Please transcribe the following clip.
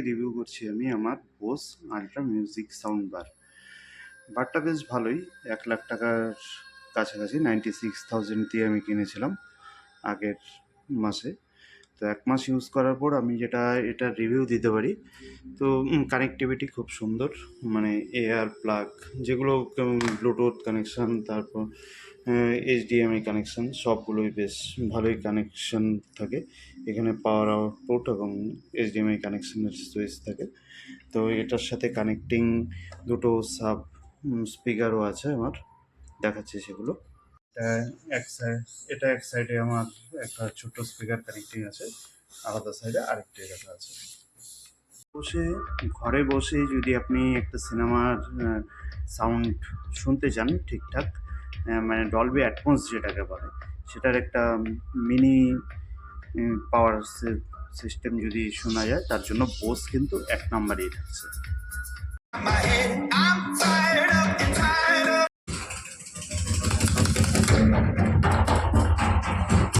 Review করছি আমি আমার বোস আল্ট্রা মিউজিক সাউন্ড বারটা বেশ ভালোই। 1,00,000 টাকার কাছাকাছি 96,000 দিয়ে আমি কিনেছিলাম আগের মাসে। তো 1 মাস ইউজ করার পর আমি এটা রিভিউ দিতে পারি। তো কানেক্টিভিটি খুব সুন্দর, মানে এয়ার প্লাগ যেগুলো ব্লুটুথ কানেকশান, তারপর এইচডিএমআই কানেকশান, সবগুলোই বেশ ভালোই কানেকশান থাকে। এখানে পাওয়ার আউটপুট এবং এইচডিএমআই কানেকশানের সুইচ থাকে। তো এটার সাথে কানেক্টিং দুটো সাব স্পিকারও আছে আমার, দেখাচ্ছি সেগুলো। এক সাইড এটা এক সাইডে আমার একটা ছোট্ট স্পিকার কানেক্টিং আছে, আলাদা সাইডে আরেকটা রাখা আছে। ঘরে বসেই যদি আপনি একটা সিনেমার সাউন্ড শুনতে চান ঠিকঠাক, মানে ডলবি অ্যাটমস যেটাকে বলে, সেটার একটা মিনি পাওয়ার সিস্টেম যদি শোনা যায়, তার জন্য বোস কিন্তু 1 নম্বরেই থাকছে।